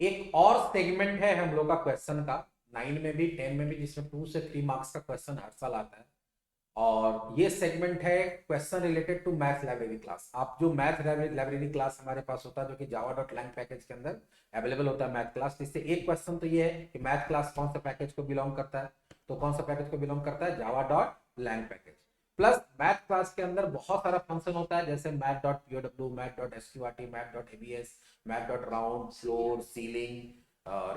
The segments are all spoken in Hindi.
एक और सेगमेंट है हम लोग का क्वेश्चन का, 9 में भी 10 में भी, जिसमें 2 से 3 मार्क्स का क्वेश्चन हर साल आता है। और ये सेगमेंट है question related to math library class. आप जो मैथ लाइब्रेरी क्लास हमारे पास होता है, जो कि java.lang पैकेज के अंदर अवेलेबल होता है मैथ क्लास, इससे एक क्वेश्चन तो ये है कि मैथ क्लास कौन सा पैकेज को बिलोंग करता है। तो कौन सा पैकेज को बिलोंग करता है, java.lang package. Plus math class के अंदर बहुत सारा फंक्शन होता है, जैसे math.pow, math.sqrt, math.abs, math.round, floor, ceiling,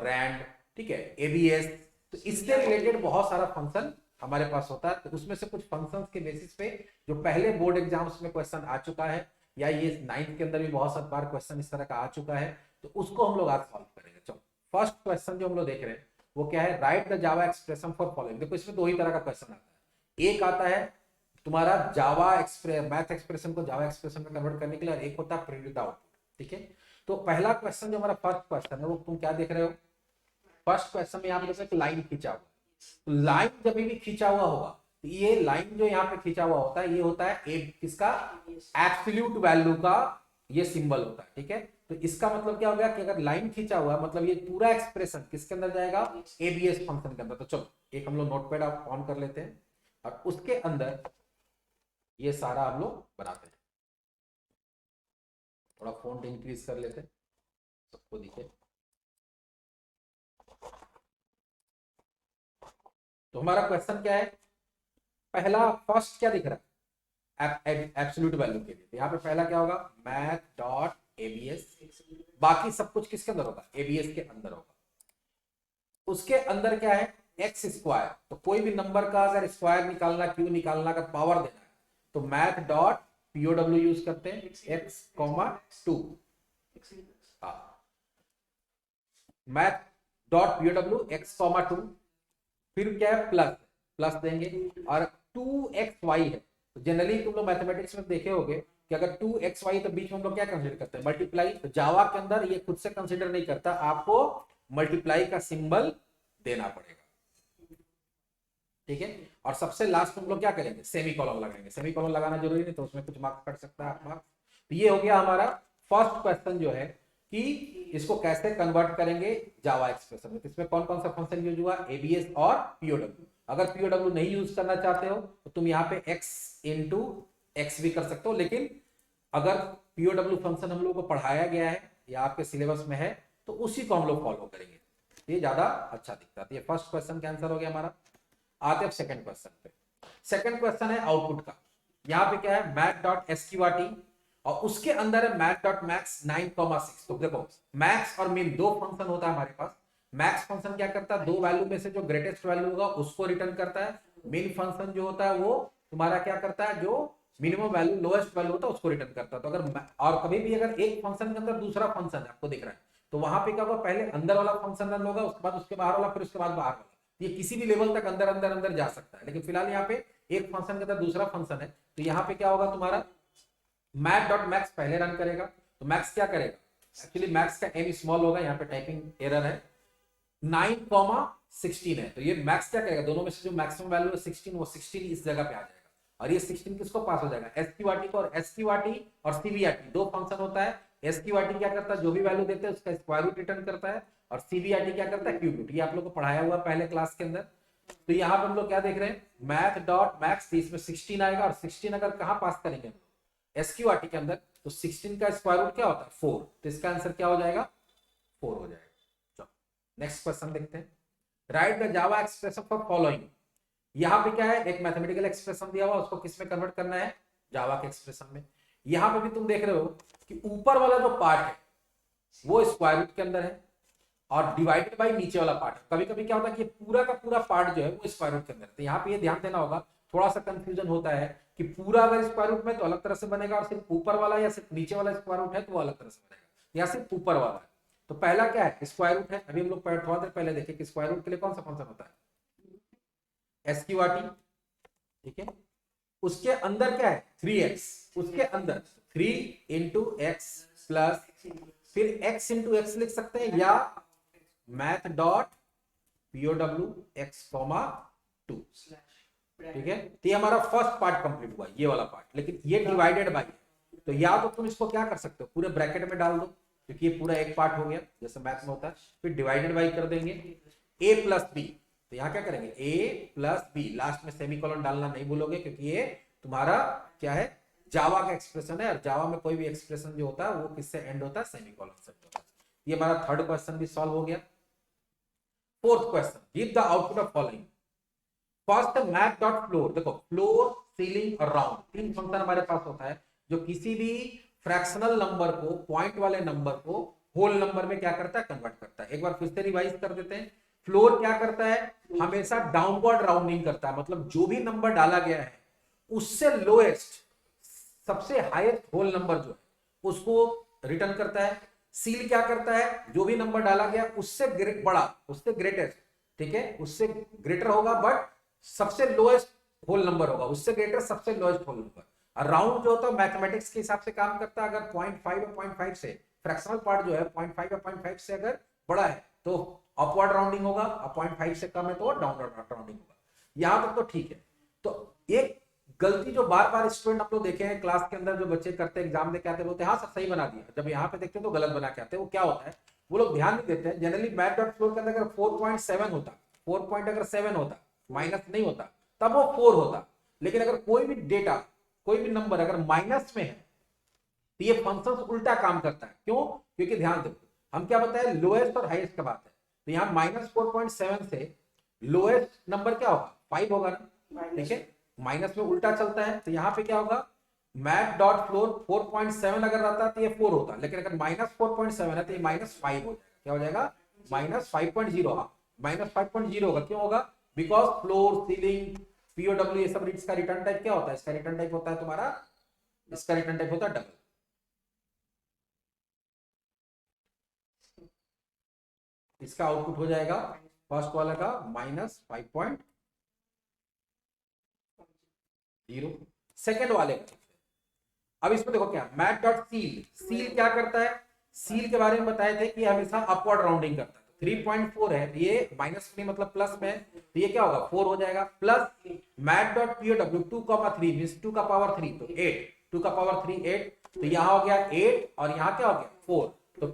Rand, ठीक है, एबीएस। तो इससे रिलेटेड बहुत सारा फंक्शन हमारे पास होता है। तो उसमें से कुछ फंक्शंस के बेसिस पे जो पहले बोर्ड एग्जाम्स में क्वेश्चन आ चुका है, या ये 9th के अंदर भी बहुत सारे बार क्वेश्चन इस तरह का आ चुका है, तो उसको हम लोग आज सॉल्व करेंगे। चलो, फर्स्ट क्वेश्चन जो हम लोग देख रहे हैं वो क्या है, right the Java expression for following. देखो, इसमें दो ही तरह का क्वेश्चन आता है। एक आता है तुम्हारा जावा मैथ एक्सप्रेशन को जावा एक्सप्रेशन में कन्वर्ट करने के लिए, और एक होता है प्रिंट विद आउटपुट, ठीक है। तो पहला क्वेश्चन जो हमारा फर्स्ट क्वेश्चन है, वो तुम क्या देख रहे हो, फर्स्ट क्वेश्चन में यहाँ पे देखो एक लाइन खींचा हुआ। तो लाइन जब भी खींचा हुआ होगा, तो ये लाइन जो यहाँ पे खींचा हुआ होता है, ये होता है किसका, एब्सोल्यूट वैल्यू का ये सिंबल होता है, ठीक है। तो इसका मतलब क्या हो गया कि अगर लाइन खींचा हुआ है, मतलब ये पूरा एक्सप्रेशन किसके अंदर जाएगा, एबीएस फंक्शन के अंदर। तो चलो, एक हम लोग नोटपैड ऑन कर लेते हैं, और उसके अंदर ये सारा हम लोग बनाते हैं। थोड़ा फॉन्ट इंक्रीज कर लेते हैं, सबको दिखे। तो हमारा क्वेश्चन क्या है, पहला फर्स्ट क्या दिख रहा है, एब्सोल्यूट वैल्यू के लिए। तो यहाँ पे पहला क्या होगा, मैथ डॉट एबीएस। बाकी सब कुछ किसके अंदर होगा, एबीएस के अंदर होगा। उसके अंदर क्या है, एक्स स्क्वायर। तो कोई भी नंबर का अगर स्क्वायर निकालना, क्यू निकालना, अगर पावर देना है, तो मैथ डॉट पीओडब्ल्यू यूज करते हैं, x comma 2। Math dot POW x comma 2, फिर क्या है, प्लस, प्लस देंगे। और 2xy है, तो जनरली तुम लोग मैथमेटिक्स में देखे होगे कि अगर 2xy, तो बीच में हम लोग क्या कंसीडर करते हैं, मल्टीप्लाई। तो जावा के अंदर ये खुद से कंसीडर नहीं करता, आपको मल्टीप्लाई का सिंबल देना पड़ेगा, ठीक है। और सबसे लास्ट में हम लोग क्या करेंगे, सेमी कॉलम लगाएंगे। सेमी कॉलम लगाना जरूरी नहीं, तो उसमें कुछ मार्क्स कट सकता है मार्क्स। तो ये हो गया हमारा फर्स्ट क्वेश्चन जो है कि इसको कैसे कन्वर्ट करेंगे जावा एक्सप्रेशन में। इसमें कौन कौन सा फंक्शन यूज हुआ, एबीएस और पीओडब्ल्यू। अगर पीओडब्ल्यू नहीं यूज करना चाहते हो, तो तुम यहाँ पे एक्स इंटू एक्स भी कर सकते हो, लेकिन अगर पीओडब्ल्यू फंक्शन हम लोग को पढ़ाया गया है या आपके सिलेबस में है, तो उसी को हम लोग फॉलो करेंगे, ये ज्यादा अच्छा दिखता है। तो ये फर्स्ट क्वेश्चन का आंसर हो गया हमारा। आते हैं सेकंड क्वेश्चन पे। सेकंड क्वेश्चन है आउटपुट का। यहाँ पे क्या है, मैथ डॉट एसक्यूआरटी, और उसके अंदर है मैथ डॉट मैक्स 9,6। तो देखो, मैक्स और मिन दो फंक्शन होता है हमारे पास। मैक्स फंक्शन क्या करता है, दो वैल्यू में से जो ग्रेटेस्ट वैल्यू होगा उसको रिटर्न करता है। मिन फंक्शन जो होता है वो तुम्हारा क्या करता है, जो मिनिमम वैल्यू लोएस्ट वैल्यू होता है उसको रिटर्न करता है। तो अगर, और कभी भी अगर एक फंक्शन के अंदर दूसरा फंक्शन आपको दिख रहा है, तो वहां पे क्या होगा, पहले अंदर वाला फंक्शन रन होगा, उसके बाद उसके बाहर वाला, फिर उसके बाद बाहर वाला। ये किसी भी लेवल तक अंदर अंदर अंदर जा सकता है, लेकिन फिलहाल यहाँ पे एक फंक्शन के अंदर दूसरा फंक्शन है। तो यहाँ पे क्या होगा, तुम्हारा मैथ डॉट मैक्स पहले रन करेगा। तो मैक्स क्या करेगा, एक्चुअली मैक्स का एम स्मॉल होगा, यहाँ पे टाइपिंग एरर है, 9,16 है। तो ये मैक्स क्या करेगा, दोनों में से जो मैक्सिमम वैल्यू है 16, वो 16 इस जगह पे आ जाएगा, और ये 16 किसको पास हो जाएगा, एसक्यूआरटी को। और एसक्यूआरटी और सीबीआरटी दो फंक्शन होता है। एसक्यूआरटी क्या करता है, जो भी वैल्यू देते हैं उसका स्क्वायर रूट रिटर्न करता है, और सीबीआरटी क्या करता है, क्यूब रूट। ये आप लोग को पढ़ाया हुआ पहले क्लास के अंदर। तो यहाँ पे हम लोग क्या देख रहे हैं, मैथ डॉट मैक्स, इसमें 16 आएगा, और 16 अगर कहाँ पास करेंगे एसक्यूआरटी के अंदर, तो 16 का स्क्वायर रूट क्या होता है, 4। तो इसका आंसर क्या हो जाएगा, 4 हो जाएगा। चलो नेक्स्ट क्वेश्चन देखते हैं। Right the Java expression for following. यहाँ पे क्या है, एक मैथमेटिकल एक्सप्रेशन दिया हुआ, उसको किस में कन्वर्ट करना है, जावा के एक्सप्रेशन में। यहाँ पे भी तुम देख रहे हो कि ऊपर वाला जो पार्ट है वो स्क्वायर रूट के अंदर है, और डिवाइडेड बाई नीचे वाला पार्ट। कभी कभी क्या होता है कि पूरा का पूरा पार्ट जो है वो स्क्वायर रूट के अंदर है। तो यहाँ पे ये ध्यान देना होगा, थोड़ा सा कंफ्यूजन होता है कि पूरा अगर स्क्वायर रूट में तो अलग तरह से बनेगा, और सिर्फ ऊपर वाला या सिर्फ नीचे वाला स्क्वायर रूट है तो वो अलग तरह से बनेगा, या सिर्फ ऊपर वाला है। तो पहला क्या है, स्क्वायर रूट है। अभी हम लोग थोड़ा देर पहले देखे कि स्क्वायर रूट के लिए कौन सा फंक्शन होता है, एसक्यूआरटी, ठीक है। उसके अंदर क्या है, 3x, उसके अंदर 3 इंटू एक्स प्लस, फिर x इंटू एक्स लिख सकते हैं, या math dot POW x comma 2, ठीक है। तो ये हमारा फर्स्ट पार्ट कंप्लीट हुआ, ये वाला पार्ट। लेकिन ये डिवाइडेड बाई, तो या तो तुम इसको क्या कर सकते हो, पूरे ब्रैकेट में डाल दो, क्योंकि ये पूरा एक पार्ट हो गया जैसे मैथ में होता है। फिर डिवाइडेड बाई कर देंगे a प्लस बी, तो यहाँ क्या करेंगे a प्लस बी, लास्ट में सेमीकोलन डालना नहीं भूलोगे क्योंकि ये तुम्हारा क्या है, जावा का एक्सप्रेशन है, और जावा में कोई भी एक्सप्रेशन जो होता है वो किससे एंड होता है, सेमीकोलन से होता है। ये हमारा थर्ड क्वेश्चन भी सॉल्व हो गया। Fourth question, give the output of following. First math dot floor, देखो फ्लोर, सीलिंग और राउंड, तीन फंक्शन हमारे पास होता है जो किसी भी फ्रैक्शनल नंबर को, पॉइंट वाले नंबर को होल नंबर में क्या करता है, कन्वर्ट करता है। एक बार फिर से रिवाइज कर देते हैं। फ्लोर क्या करता है, हमेशा डाउनवर्ड राउंडिंग करता है, मतलब जो भी नंबर डाला गया है उससे लोएस्ट, सबसे हाईएस्ट होल नंबर जो है उसको रिटर्न करता है। सील क्या करता है, जो भी नंबर डाला गया उससे बड़ा, उससे ग्रेटेस्ट, ठीक है, उससे ग्रेटर होगा बट सबसे लोएस्ट होल नंबर होगा, उससे ग्रेटर सबसे लोएस्ट होल नंबर। और राउंड जो होता है मैथमेटिक्स के हिसाब से काम करता है, अगर 0.5 या 0.5 से फ्रैक्शनल पार्ट जो है 0.5 या 0.5 से अगर बड़ा है तो अपवर्ड राउंडिंग होगा, और 0.5 से कम है तो डाउनवर्ड राउंडिंग होगा। यहां तक तो ठीक है। तो एक गलती जो बार बार स्टूडेंट आप लोग देखे हैं क्लास के अंदर, जो बच्चे करते हैं एग्जाम देके आते हैं, बोलते हैं हाँ सर सही बना दिया, जब यहाँ पे देखते हैं तो गलत बना के आते हैं। वो क्या होता है, वो लोग ध्यान नहीं देते हैं। जनरली मैथ डॉट फ्लोर के अंदर अगर 4.7 होता, 4.7 होता, माइनस नहीं होता, तब वो 4 होता। लेकिन अगर कोई भी डेटा, कोई भी नंबर अगर माइनस में है तो ये फंक्शन उल्टा काम करता है। क्यों, क्योंकि ध्यान दो, हम क्या बताए, लोएस्ट और हाईएस्ट का बात है। तो यहाँ -4.7 से लोएस्ट नंबर क्या होगा, 5 होगा ना, ठीक है, माइनस में उल्टा चलता है। तो यहाँ पे क्या होगा, मैथ डॉट फ्लोर 4.7 अगर रहता तो ये 4 होता, लेकिन अगर -4.7 है तो ये -5 हो जाएगा। क्या हो जाएगा, -5.0, -5.0 होगा। क्यों होगा, बिकॉज फ्लोर, सीलिंग, पीओडब्ल्यू, ये सब इसका रिटर्न टाइप क्या होता है, इसका रिटर्न टाइप होता है तुम्हारा, इसका रिटर्न टाइप होता है डबल। इसका आउटपुट हो जाएगा फर्स्ट वाला का -5.0, सेकेंड वाले का। अब इसमें देखो क्या, मैथ डॉट सील, सील क्या करता है, सील के बारे में बताए थे कि हमेशा अपवर्ड राउंडिंग करता है। 3.4 है, ये माइनस में मतलब प्लस में है, तो ये क्या होगा, 4 हो जाएगा। Plus math dot POW 2,3 means 2 का पावर 3, तो 8, 2 का पावर 3 8, तो यहां हो गया 8 और यहां क्या हो गया 4, तो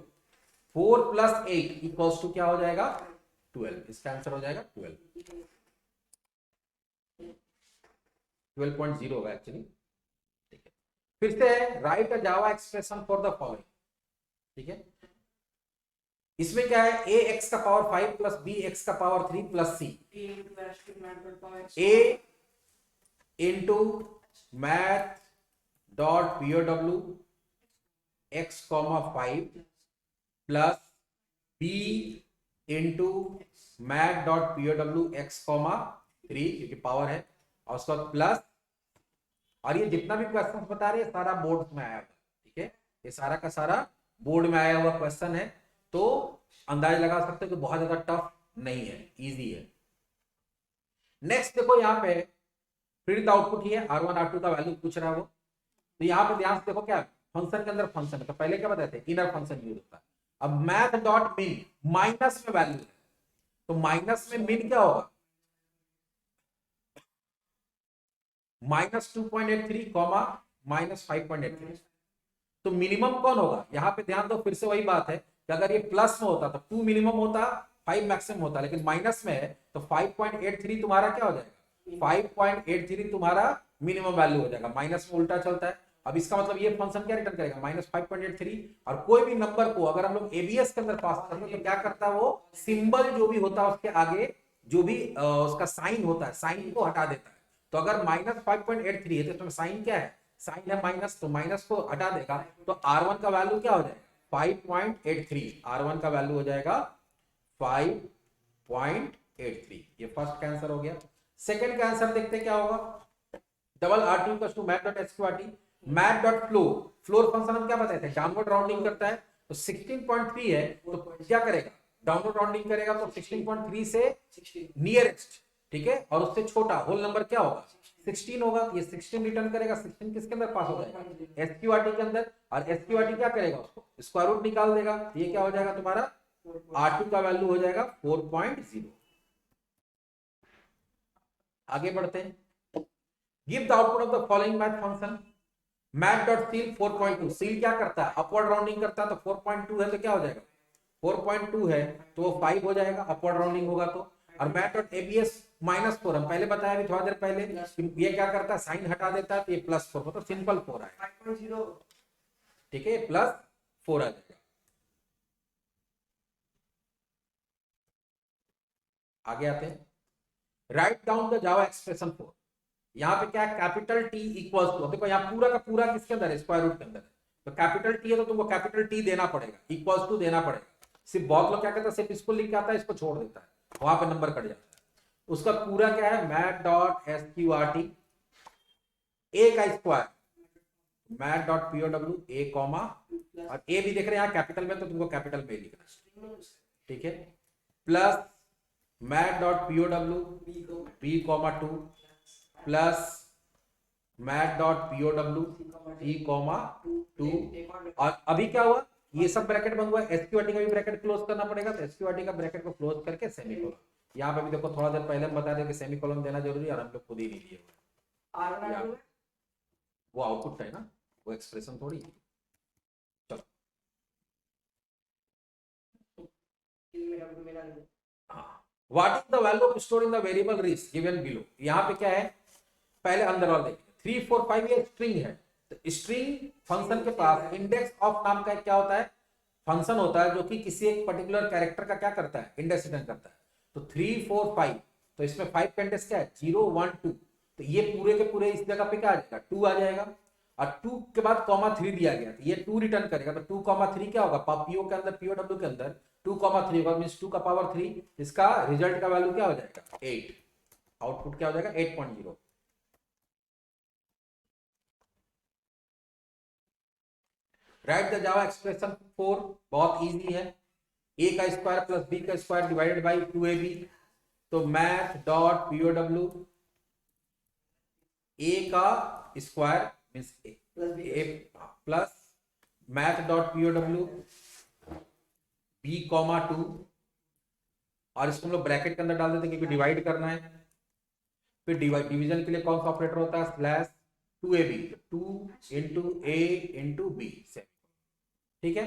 4 + 8 इक्वल्स टू क्या हो जाएगा 12। इसका आंसर हो जाएगा 12.0 होगा एक्चुअली। ठीक है, फिर से right a Java expression for the following. ठीक है, इसमें क्या है, a x का पावर 5 प्लस b x का power 3 plus c, a into math dot POW x, 5 plus b into math dot POW x, 3, क्योंकि पावर है, और उसका प्लस, और ये जितना भी क्वेश्चन बता रहे हैं सारा बोर्ड में आया हुआ। ठीक है, ये सारा का सारा बोर्ड में आया हुआ क्वेश्चन है, तो अंदाज लगा सकते हो कि बहुत ज्यादा टफ नहीं है, इजी है। नेक्स्ट देखो यहाँ पे प्रिंट आउटपुट ही है, R1 R2 का वैल्यू पूछ रहा है वो। तो यहाँ पे ध्यान से देखो क्या फंक्शन के अंदर फंक्शन है, तो पहले क्या बताते हैं, इनर फंक्शन यूज होता है। अब मैथ डॉट मिन, माइनस में वैल्यू है, तो माइनस में मिन क्या होगा, -2.83, -5.83। तो मिनिमम कौन होगा, यहाँ पे ध्यान दो, फिर से वही बात है कि अगर ये प्लस में होता तो 2 मिनिमम होता, 5 मैक्सिमम होता, लेकिन माइनस में है तो 5.83 तुम्हारा क्या हो जाएगा, 5.83 तुम्हारा मिनिमम वैल्यू हो जाएगा। माइनस में उल्टा चलता है। अब इसका मतलब ये फंक्शन क्या रिटर्न करेगा, -5.83। और कोई भी नंबर को अगर हम लोग एबीएस के अंदर पास करते हैं तो क्या करता है, वो सिंबल जो भी होता है उसके आगे जो भी उसका साइन होता है, साइन को हटा देता है। तो अगर -5.83 है तो इसमें साइन क्या है, साइन है माइनस, तो माइनस को हटा देगा, तो R1 का वैल्यू क्या हो जाएगा 5.83, R1 का वैल्यू हो जाएगा 5.83। ये फर्स्ट का आंसर हो गया। सेकंड का आंसर देखते क्या होगा, double R2 = math.sqrt, math.floor, floor function हम क्या बताए थे, डाउनवर्ड राउंडिंग करता है, तो 16.3 है तो क्या करेगा, डाउनवर्ड राउंडिंग करेगा, तो 16.3 से नियरेस्ट, ठीक है, और उससे छोटा होल नंबर क्या होगा 16 होगा, ये 16 रिटर्न करेगा। 16 किसके अंदर पास हो जाएगा, एसक्यूआरटी के अंदर, और एसक्यूआरटी क्या करेगा, उसको स्क्वायर रूट निकाल देगा। ये क्या हो जाएगा तुम्हारा, R2 का वैल्यू हो जाएगा 4.0। आगे बढ़ते हैं, give the output of the following math function. Math dot seal 4.2, seal क्या करता है, अपवर्ड राउंडिंग करता है, तो 4.2 है तो क्या हो जाएगा, 4.2 है तो वो 5 हो जाएगा, अपवर्ड राउंडिंग होगा तो। और मैट डॉट एबीएस -4, हम पहले बताया भी थोड़ा देर पहले, ये क्या करता है, साइन हटा देता है तो ये +4, मतलब सिंपल 4 आएगा, ठीक है, +4 आ जाएगा। आगे आते हैं, write down the Java expression for, यहाँ पे क्या है, कैपिटल टी इक्वल्स टू, देखो यहाँ पूरा का पूरा किसके अंदर है, स्क्वायर रूट के अंदर है, तो कैपिटल टी है तो तुमको कैपिटल टी देना पड़ेगा, इक्वल्स टू देना पड़ेगा। सिर्फ बहुत लोग क्या करता है, सिर्फ इसको लिख के आता है, इसको छोड़ देता है, वहां पे नंबर कट जाता है। उसका पूरा क्या है, मैट डॉट SQRT ए का स्क्वायर, मैट डॉट POW ए कॉमा, और ए भी देख रहे हैं यहाँ कैपिटल में, तो तुमको कैपिटल में लिखना है, ठीक है, plus math dot POW B comma 2 plus math dot POW E comma 2, और अभी क्या हुआ, ये सब ब्रैकेट बंद हुआ, SQRT का भी ब्रैकेट क्लोज करना पड़ेगा, तो SQRT का ब्रैकेट को क्लोज करके सेमीकोलन, यहाँ पे भी देखो थोड़ा देर पहले हम बता रहे कि सेमीकोलन देना जरूरी है, और हम लोग खुद ही नहीं दिए, वो आउटपुट है ना, वो एक्सप्रेशन थोड़ी है। चलो what is the value of store in the variable risk given below, यहाँ पे क्या है, पहले अंदर वाला देखिए, 3 4 5 ये स्ट्रिंग है, तो स्ट्रिंग फंक्शन के पास इंडेक्स ऑफ नाम का क्या होता है, फंक्शन होता है जो कि किसी एक पर्टिकुलर कैरेक्टर का क्या करता है, इंडेक्स रिटर्न करता है, तो 3 4 5, तो इसमें 5 का इंडेक्स क्या है, 0 1 2, तो ये पूरे के पूरे इस जगह पे क्या आ जाएगा, 2 आ जाएगा, और 2 के बाद कॉमा 3 दिया गया, तो ये 2 रिटर्न करेगा, तो 2 कॉमा 3 क्या होगा, पीओ के अंदर, POW के अंदर 2 कॉमा 3 होगा, मींस 2 का पावर 3, इसका रिजल्ट का वैल्यू क्या हो जाएगा, 8, आउटपुट क्या हो जाएगा 8.0। Write the Java expression for, बहुत इजी है, ए का स्क्वायर प्लस बी का स्क्वायर डिवाइडेड बाई 2ab, तो मैथ डॉट POW ए का square means A plus math dot POW B comma 2, और इसको हम लोग ब्रैकेट के अंदर डाल देते हैं क्योंकि डिवाइड करना है, फिर डिवीजन के लिए कौन सा ऑपरेटर होता है, slash 2ab, 2 into a into b से, ठीक है।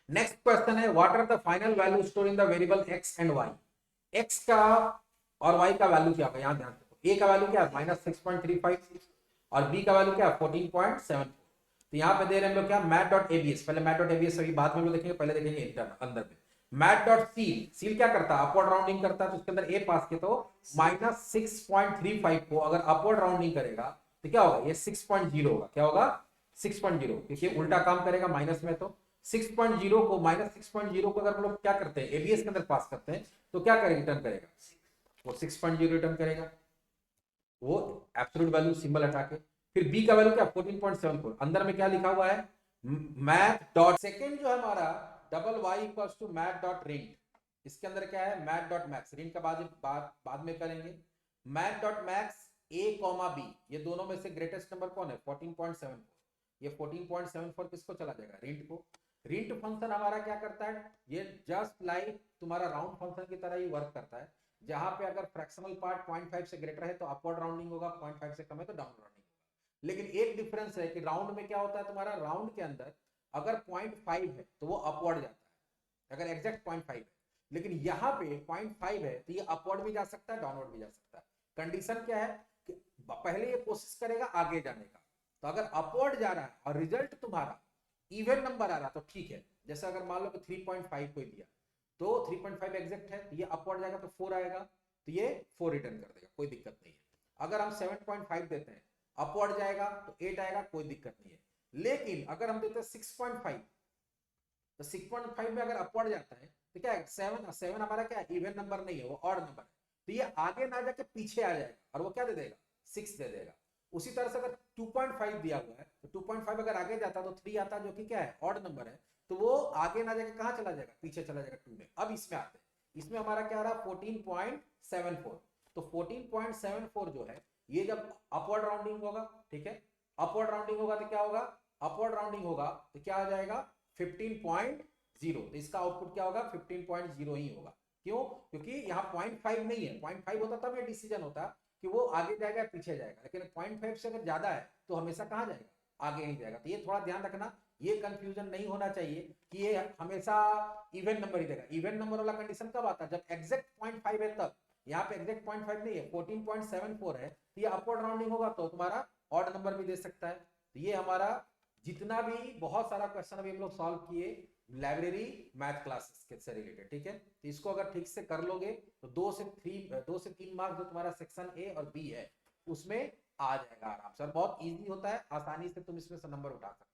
नेक्स्ट क्वेश्चन है, what are the final value store in the variable x and y, x का और वाई का वैल्यू क्या होगा, यहां ध्यान रखो, ए का वैल्यू क्या है -6.35 और बी का वैल्यू क्या है 14.74, तो यहाँ पे दे रहे हैं हम लोग क्या, मैट डॉट एबीएस, पहले मैट डॉट एबीएस अभी बाद में लोग देखेंगे, पहले देखेंगे अंदर में, मैट डॉट सील, सील क्या करता है, अपवर्ड राउंडिंग करता है, तो उसके अंदर ए पास के तो -6.35 को अगर अपवर्ड राउंडिंग करेगा तो क्या होगा, ये 6.0 होगा, क्या होगा 6.0, क्योंकि उल्टा काम करेगा माइनस में, तो 6.0 को -6.0 को अगर हम लोग क्या करते हैं, एबीएस के अंदर पास करते हैं, तो क्या करेगा, रिटर्न करेगा, वो 6.0 रिटर्न करेगा, वो एब्सोल्यूट वैल्यू सिंबल हटा के, फिर बी का वैल्यू क्या 14.74, अंदर में क्या लिखा हुआ है, मैथ डॉट, सेकेंड जो है हमारा double Y equals to math dot rint, इसके अंदर क्या है, मैथ डॉट मैक्स, रिंट का बाद में करेंगे, मैथ डॉट मैक्स ए कॉमा बी, ये दोनों में से ग्रेटेस्ट नंबर कौन है 14.74, ये 14.74 किसको चला जाएगा, रिंट को। रिंट फंक्शन हमारा क्या करता है, ये जस्ट लाइक तुम्हारा राउंड फंक्शन की तरह ही वर्क करता है, जहां पे अगर फ्रैक्शनल पार्ट 0.5 से ग्रेटर है तो अपवर्ड राउंडिंग होगा, 0.5 से कम है तो डाउन राउंडिंग होगा, लेकिन एक डिफरेंस है कि राउंड में क्या होता है, तुम्हारा राउंड के अंदर अगर 0.5 है तो वो अपवर्ड जाता है, अगर एग्जैक्ट 0.5 है, लेकिन यहाँ पे 0.5 है तो ये अपवर्ड भी जा सकता है, डाउनवर्ड भी जा सकता है। कंडीशन क्या है कि पहले ये कोशिश करेगा आगे जाने का, तो अगर अपवर्ड जा रहा है और रिजल्ट तुम्हारा इवन नंबर आ रहा तो ठीक है, जैसे अगर मान लो कि 3.5 कोई दिया, तो 3.5 एग्जैक्ट है, तो ये अपवर्ड जाएगा तो 4 आएगा, तो ये 4 रिटर्न कर देगा, कोई दिक्कत नहीं है। अगर हम 7.5 देते हैं, अपवर्ड जाएगा तो 8 आएगा, कोई दिक्कत नहीं है। लेकिन अगर हम देते हैं 6.5, तो 6.5 में अगर अपवर्ड जाता है तो क्या है, 7 हमारा क्या है, इवन नंबर नहीं है, वो ऑड नंबर है, तो ये आगे ना जाके पीछे आ जाएगा और वो क्या दे देगा, 6 दे देगा। उसी तरह से अगर 2.5 दिया हुआ है तो 2.5 अगर आगे जाता तो 3 आता, जो कि क्या है, ऑड नंबर है, तो वो आगे ना जाके कहां चला जाएगा, पीछे चला जाएगा 2 में। अब इसमें आते हैं, इसमें हमारा क्या आ रहा है 14.74, तो 14.74 जो है ये जब अपवर्ड राउंडिंग होगा, ठीक है, अपवर्ड राउंडिंग होगा तो क्या होगा, अपवर्ड राउंडिंग होगा तो क्या आ जाएगा 15.0, तो इसका आउटपुट क्या होगा 15.0 ही होगा। क्यों, क्योंकि यहाँ 0.5 नहीं है, 0.5 होता तब ये डिसीजन होता कि वो आगे जाएगा या पीछे जाएगा, लेकिन 0.5 से अगर ज्यादा है तो हमेशा कहाँ जाएगा, आगे ही जाएगा। तो ये थोड़ा ध्यान रखना, ये कंफ्यूजन नहीं होना चाहिए कि ये हमेशा इवन नंबर ही देगा। इवन नंबर वाला कंडीशन कब आता है, जब एग्जैक्ट 0.5 है तब। यहाँ पे एग्जैक्ट 0.5 नहीं है, 14.74 है, तो ये अपवर्ड राउंडिंग होगा तो तुम्हारा ऑड नंबर भी दे सकता है। तो ये हमारा जितना भी बहुत सारा क्वेश्चन अभी हम लोग सॉल्व किए लाइब्रेरी मैथ क्लासेस के से रिलेटेड, ठीक है। तो इसको अगर ठीक से कर लोगे तो 2 से 3 मार्क्स जो तुम्हारा सेक्शन ए और बी है उसमें आ जाएगा आराम से, और बहुत इजी होता है, आसानी से तुम इसमें से नंबर उठा सकते हो।